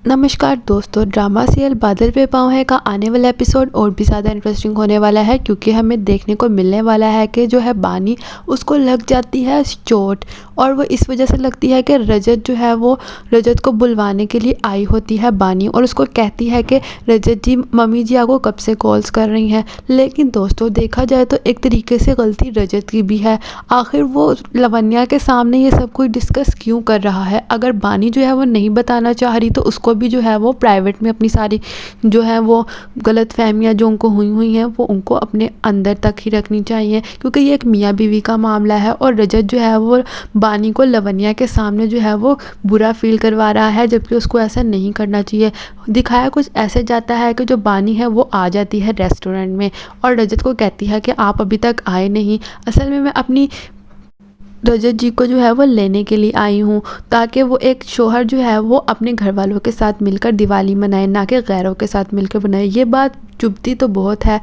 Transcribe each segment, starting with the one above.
नमस्कार दोस्तों, drama serial बादल पे पाँव है का आने वाला एपिसोड और भी ज़्यादा इंटरेस्टिंग होने वाला है, क्योंकि हमें देखने को मिलने वाला है कि जो है बानी उसको लग जाती है चोट। और वो इस वजह से लगती है कि रजत जो है वो रजत को बुलवाने के लिए आई होती है बानी, और उसको कहती है कि रजत जी, मम्मी जी आपको कब से कॉल्स कर रही हैं। लेकिन दोस्तों देखा जाए तो एक तरीके से गलती रजत की भी है। आखिर वो लवन्या के सामने ये सब कुछ डिस्कस क्यों कर रहा है? अगर बानी जो है वो नहीं बताना चाह रही तो उसको भी जो है वो प्राइवेट में अपनी सारी जो है वो गलत फहमियाँ जो उनको हुई हैं वो उनको अपने अंदर तक ही रखनी चाहिए, क्योंकि ये एक मियाँ बीवी का मामला है। और रजत जो है वो बानी को लवन्या के सामने जो है वो बुरा फील करवा रहा है, जबकि उसको ऐसा नहीं करना चाहिए। दिखाया कुछ ऐसे जाता है कि जो बानी है वो आ जाती है रेस्टोरेंट में और रजत को कहती है कि आप अभी तक आए नहीं। असल में मैं अपनी रजत जी को जो है वो लेने के लिए आई हूँ, ताकि वो एक शौहर जो है वो अपने घर वालों के साथ मिलकर दिवाली मनाए, ना कि गैरों के साथ मिलकर बनाए। ये बात चुभती तो बहुत है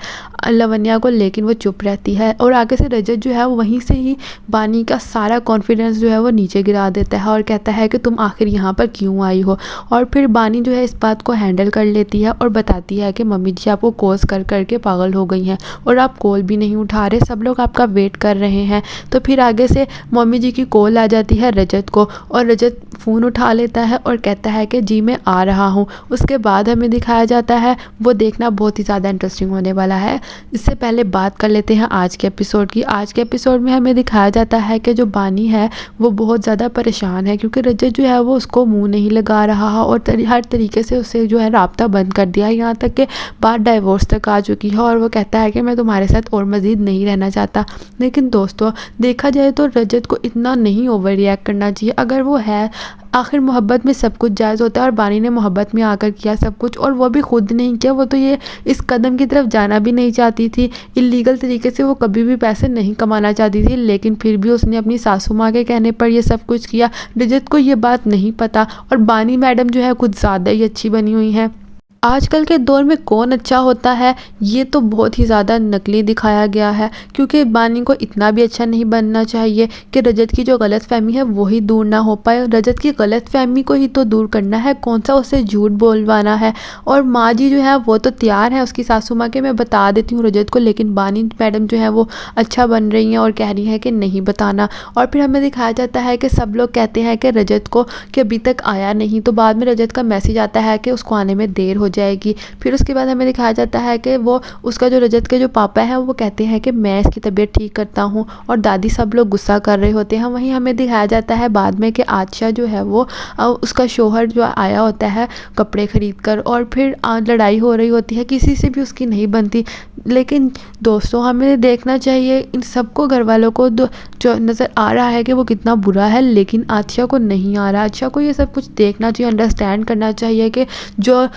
लवन्या को, लेकिन वो चुप रहती है। और आगे से रजत जो है वहीं से ही बानी का सारा कॉन्फिडेंस जो है वो नीचे गिरा देता है और कहता है कि तुम आखिर यहाँ पर क्यों आई हो। और फिर बानी जो है इस बात को हैंडल कर लेती है और बताती है कि मम्मी जी आपको कॉल्स कर करके पागल हो गई हैं और आप कॉल भी नहीं उठा रहे, सब लोग आपका वेट कर रहे हैं। तो फिर आगे से मम्मी जी की कॉल आ जाती है रजत को, और रजत फ़ोन उठा लेता है और कहता है कि जी मैं आ रहा हूँ। उसके बाद हमें दिखाया जाता है, वो देखना बहुत ही ज़्यादा इंटरेस्टिंग होने वाला है। इससे पहले बात कर लेते हैं आज के एपिसोड की। आज के एपिसोड में हमें दिखाया जाता है कि जो बानी है वो बहुत ज़्यादा परेशान है, क्योंकि रजत जो है वो उसको मुंह नहीं लगा रहा है और हर तरीके से उससे जो है राब्ता बंद कर दिया है, यहाँ तक कि बात डाइवोर्स तक आ चुकी है। और वो कहता है कि मैं तुम्हारे साथ और मज़ीद नहीं रहना चाहता। लेकिन दोस्तों देखा जाए तो रजत को इतना नहीं ओवर रिएक्ट करना चाहिए। अगर वो है, आखिर मोहब्बत में सब कुछ जायज़ होता है, और बानी ने मोहब्बत में आकर किया सब कुछ, और वो भी खुद नहीं किया। वो तो ये इस कदम की तरफ जाना भी नहीं चाहती थी। इलीगल तरीके से वो कभी भी पैसे नहीं कमाना चाहती थी, लेकिन फिर भी उसने अपनी सासू माँ के कहने पर ये सब कुछ किया। रजत को ये बात नहीं पता, और बानी मैडम जो है कुछ ज़्यादा ही अच्छी बनी हुई हैं। आजकल के दौर में कौन अच्छा होता है ये तो बहुत ही ज़्यादा नकली दिखाया गया है, क्योंकि बानी को इतना भी अच्छा नहीं बनना चाहिए कि रजत की जो गलत फहमी है वही दूर ना हो पाए। रजत की गलत फहमी को ही तो दूर करना है, कौन सा उसे झूठ बोलवाना है। और माँ जी जो है वो तो तैयार है, उसकी सासू माँ के मैं बता देती हूँ रजत को, लेकिन बानी मैडम जो है वो अच्छा बन रही हैं और कह रही है कि नहीं बताना। और फिर हमें दिखाया जाता है कि सब लोग कहते हैं कि रजत को कि अभी तक आया नहीं, तो बाद में रजत का मैसेज आता है कि उसको आने में देर हो जाएगी। फिर उसके बाद हमें दिखाया जाता है कि वो उसका जो रजत के जो पापा हैं वो कहते हैं कि मैं इसकी तबीयत ठीक करता हूँ, और दादी सब लोग गुस्सा कर रहे होते हैं। वहीं हमें दिखाया जाता है बाद में कि आदशा जो है वो उसका शौहर जो आया होता है कपड़े खरीद कर, और फिर लड़ाई हो रही होती है, किसी से भी उसकी नहीं बनती। लेकिन दोस्तों हमें देखना चाहिए इन सबको, घर वालों को जो नज़र आ रहा है कि वो कितना बुरा है, लेकिन आदशा को नहीं आ रहा। आदशा को ये सब कुछ देखना चाहिए, अंडरस्टैंड करना चाहिए कि जो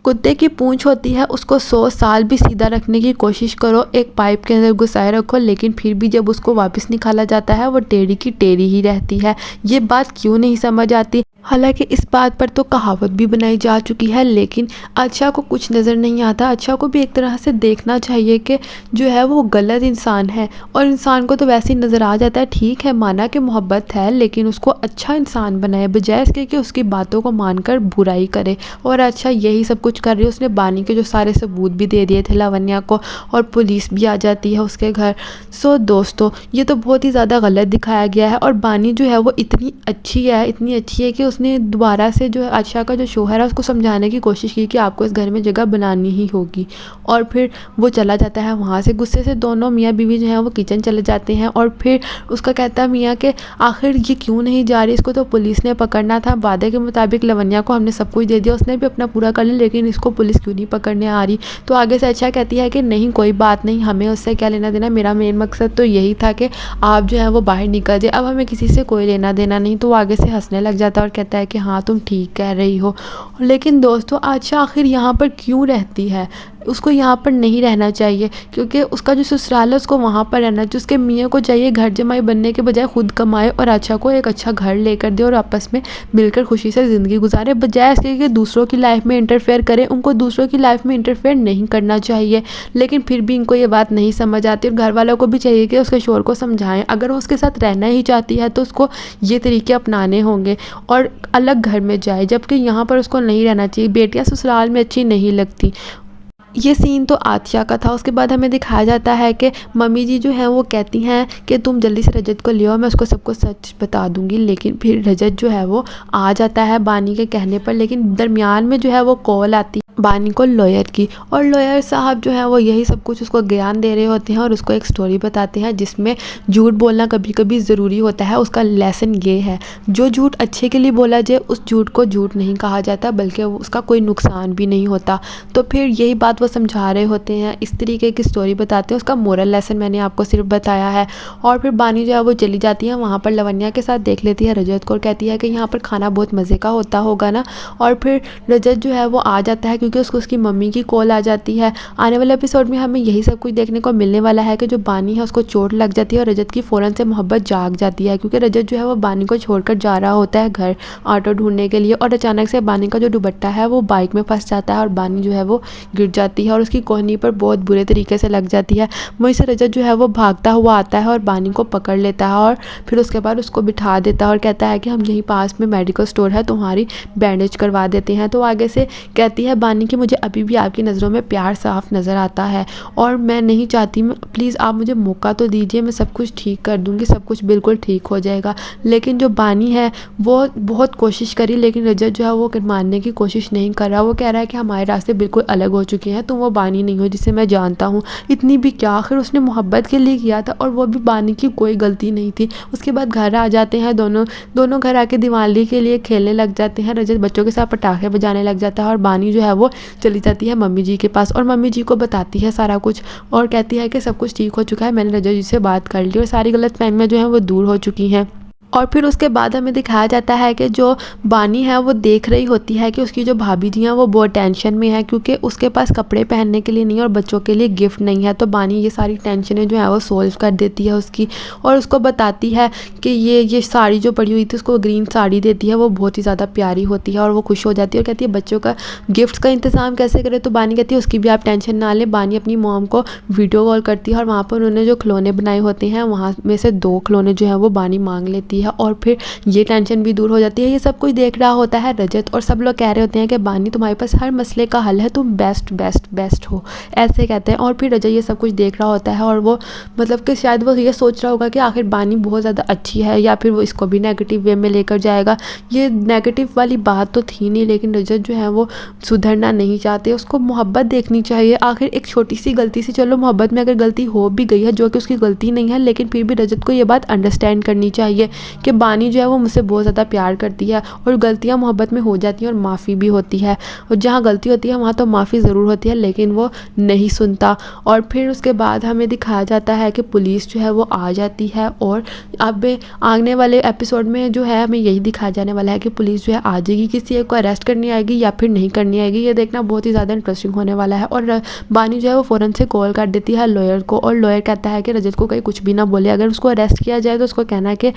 कुत्ते की पूंछ होती है उसको 100 साल भी सीधा रखने की कोशिश करो, एक पाइप के अंदर घुसाए रखो, लेकिन फिर भी जब उसको वापस निकाला जाता है वो टेढ़ी की टेढ़ी ही रहती है। ये बात क्यों नहीं समझ आती? हालांकि इस बात पर तो कहावत भी बनाई जा चुकी है, लेकिन अच्छा को कुछ नज़र नहीं आता। अच्छा को भी एक तरह से देखना चाहिए कि जो है वो गलत इंसान है, और इंसान को तो वैसे ही नज़र आ जाता है। ठीक है, माना कि मोहब्बत है, लेकिन उसको अच्छा इंसान बनाए, बजाय इसके कि उसकी बातों को मानकर बुराई करे। और अच्छा यही सब कुछ कर रही है। उसने बानी के जो सारे सबूत भी दे दिए थे लवन्या को, और पुलिस भी आ जाती है उसके घर। सो दोस्तों ये तो बहुत ही ज़्यादा गलत दिखाया गया है। और बानी जो है वो इतनी अच्छी है कि उसने दोबारा से जो आशा का जो शौहर है उसको समझाने की कोशिश की कि आपको इस घर में जगह बनानी ही होगी। और फिर वो चला जाता है वहाँ से। गुस्से से दोनों मियाँ बीवी जो हैं वो किचन चले जाते हैं, और फिर उसका कहता है मियाँ कि आखिर ये क्यों नहीं जा रही, इसको तो पुलिस ने पकड़ना था, वादे के मुताबिक लवन्या को हमने सब कुछ दे दिया, उसने भी अपना पूरा कर लिया, लेकिन इसको पुलिस क्यों नहीं पकड़ने आ रही। तो आगे से अच्छा कहती है कि नहीं कोई बात नहीं, हमें उससे क्या लेना देना, मेरा मेन मकसद तो यही था कि आप जो है वो बाहर निकल जाए, अब हमें किसी से कोई लेना देना नहीं। तो वो आगे से हंसने लग जाता है और कहता है कि हाँ तुम ठीक कह रही हो। लेकिन दोस्तों आशा आखिर यहाँ पर क्यों रहती है? उसको यहाँ पर नहीं रहना चाहिए, क्योंकि उसका जो ससुराल है उसको वहाँ पर रहना चाहिए। उसके मियाँ को चाहिए घर जमाई बनने के बजाय खुद कमाए और आशा को एक अच्छा घर लेकर दे और आपस में मिलकर खुशी से ज़िंदगी गुजारे, बजाय इसके कि दूसरों की लाइफ में इंटरफेयर करे। उनको दूसरों की लाइफ में इंटरफेयर नहीं करना चाहिए, लेकिन फिर भी इनको ये बात नहीं समझ आती। और घर वालों को भी चाहिए कि उसके शौहर को समझाएं, अगर वो उसके साथ रहना ही चाहती है तो उसको ये तरीके अपनाने होंगे। और और अलग घर में जाए, जबकि यहाँ पर उसको नहीं रहना चाहिए। बेटियाँ ससुराल में अच्छी नहीं लगती। ये सीन तो आतिशा का था। उसके बाद हमें दिखाया जाता है कि मम्मी जी जो हैं वो कहती हैं कि तुम जल्दी से रजत को ले आओ, मैं उसको सब कुछ सच बता दूंगी। लेकिन फिर रजत जो है वो आ जाता है बानी के कहने पर, लेकिन दरमियान में जो है वो कॉल आती है बानी को लॉयर की, और लॉयर साहब जो है वो यही सब कुछ उसको ज्ञान दे रहे होते हैं और उसको एक स्टोरी बताते हैं जिसमें झूठ बोलना कभी कभी ज़रूरी होता है। उसका लेसन ये है, जो झूठ अच्छे के लिए बोला जाए उस झूठ को झूठ नहीं कहा जाता, बल्कि उसका कोई नुकसान भी नहीं होता। तो फिर यही बात वो समझा रहे होते हैं, इस तरीके की स्टोरी बताते हैं। उसका मोरल लेसन मैंने आपको सिर्फ बताया है। और फिर बानी जो है वो चली जाती है वहाँ पर लवन्या के साथ, देख लेती है रजत को और कहती है कि यहाँ पर खाना बहुत मज़े का होता होगा ना। और फिर रजत जो है वो आ जाता है क्योंकि उसको उसकी मम्मी की कॉल आ जाती है। आने वाले एपिसोड में हमें यही सब कुछ देखने को मिलने वाला है कि जो बानी है उसको चोट लग जाती है और रजत की फ़ौरन से मोहब्बत जाग जाती है, क्योंकि रजत जो है वो बानी को छोड़कर जा रहा होता है घर ऑटो ढूंढने के लिए, और अचानक से बानी का जो दुपट्टा है वो बाइक में फंस जाता है और बानी जो है वो गिर जाती है और उसकी कोहनी पर बहुत बुरे तरीके से लग जाती है। वहीं से रजत जो है वो भागता हुआ आता है और बानी को पकड़ लेता है और फिर उसके बाद उसको बिठा देता है और कहता है कि हम यहीं पास में मेडिकल स्टोर है, तुम्हारी बैंडेज करवा देते हैं। तो आगे से कहती है बानी कि मुझे अभी भी आपकी नज़रों में प्यार साफ नज़र आता है और मैं नहीं चाहती, प्लीज़ आप मुझे मौका तो दीजिए, मैं सब कुछ ठीक कर दूंगी, सब कुछ बिल्कुल ठीक हो जाएगा। लेकिन जो बानी है वो बहुत कोशिश करी, लेकिन रजत जो है वो मानने की कोशिश नहीं कर रहा। वो कह रहा है कि हमारे रास्ते बिल्कुल अलग हो चुके हैं, तुम वो बानी नहीं हो जिसे मैं जानता हूँ। इतनी भी क्या, आखिर उसने मोहब्बत के लिए किया था और वो भी बानी की कोई गलती नहीं थी। उसके बाद घर आ जाते हैं दोनों घर आके दिवाली के लिए खेलने लग जाते हैं। रजत बच्चों के साथ पटाखे बजाने लग जाता है और बानी जो है वो चली जाती है मम्मी जी के पास और मम्मी जी को बताती है सारा कुछ और कहती है कि सब कुछ ठीक हो चुका है, मैंने रजत जी से बात कर ली और सारी गलतफहमियां जो हैं वो दूर हो चुकी हैं। और फिर उसके बाद हमें दिखाया जाता है कि जो बानी है वो देख रही होती है कि उसकी जो भाभी जी हैं वो बहुत टेंशन में है, क्योंकि उसके पास कपड़े पहनने के लिए नहीं और बच्चों के लिए गिफ्ट नहीं है। तो बानी ये सारी टेंशनें जो है वो सोल्व कर देती है उसकी और उसको बताती है कि ये साड़ी जो पड़ी हुई थी उसको ग्रीन साड़ी देती है, वो बहुत ही ज़्यादा प्यारी होती है और वो खुश हो जाती है और कहती है बच्चों का गिफ्ट का इंतज़ाम कैसे करें। तो बानी कहती है उसकी भी आप टेंशन ना लें। बानी अपनी मॉम को वीडियो कॉल करती है और वहाँ पर उन्होंने जो खिलौने बनाए होते हैं वहाँ में से 2 खिलौने जो हैं वो बानी मांग लेती है और फिर ये टेंशन भी दूर हो जाती है। ये सब कुछ देख रहा होता है रजत और सब लोग कह रहे होते हैं कि बानी तुम्हारे पास हर मसले का हल है, तुम बेस्ट बेस्ट बेस्ट हो, ऐसे कहते हैं। और फिर रजत ये सब कुछ देख रहा होता है और वो मतलब कि शायद वो ये सोच रहा होगा कि आखिर बानी बहुत ज़्यादा अच्छी है या फिर वो इसको भी नेगेटिव वे में लेकर जाएगा। ये नेगेटिव वाली बात तो थी नहीं, लेकिन रजत जो है वो सुधरना नहीं चाहते, उसको मोहब्बत देखनी चाहिए। आखिर एक छोटी सी गलती से, चलो मोहब्बत में अगर गलती हो भी गई है जो कि उसकी गलती नहीं है, लेकिन फिर भी रजत को ये बात अंडरस्टैंड करनी चाहिए कि बानी जो है वो मुझसे बहुत ज़्यादा प्यार करती है और गलतियां मोहब्बत में हो जाती हैं और माफ़ी भी होती है, और जहाँ गलती होती है वहाँ तो माफ़ी ज़रूर होती है, लेकिन वो नहीं सुनता। और फिर उसके बाद हमें दिखाया जाता है कि पुलिस जो है वो आ जाती है और अब आने वाले एपिसोड में जो है हमें यही दिखाया जाने वाला है कि पुलिस जो है आ जाएगी, किसी एक को अरेस्ट करनी आएगी या फिर नहीं करनी आएगी। ये देखना बहुत ही ज़्यादा इंटरेस्टिंग होने वाला है। और बानी जो है वो फ़ौरन से कॉल कर देती है लॉयर को और लॉयर कहता है कि रजत को कहीं कुछ भी ना बोले, अगर उसको अरेस्ट किया जाए तो उसको कहना है कि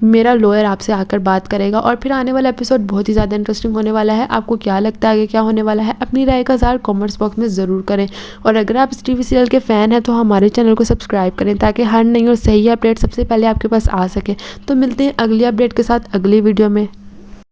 मेरा लॉयर आपसे आकर बात करेगा। और फिर आने वाला एपिसोड बहुत ही ज़्यादा इंटरेस्टिंग होने वाला है। आपको क्या लगता है कि क्या होने वाला है? अपनी राय का इज़हार कमेंट्स बॉक्स में ज़रूर करें और अगर आप इस टीवी सीरियल के फ़ैन हैं तो हमारे चैनल को सब्सक्राइब करें ताकि हर नई और सही अपडेट सबसे पहले आपके पास आ सके। तो मिलते हैं अगली अपडेट के साथ अगली वीडियो में।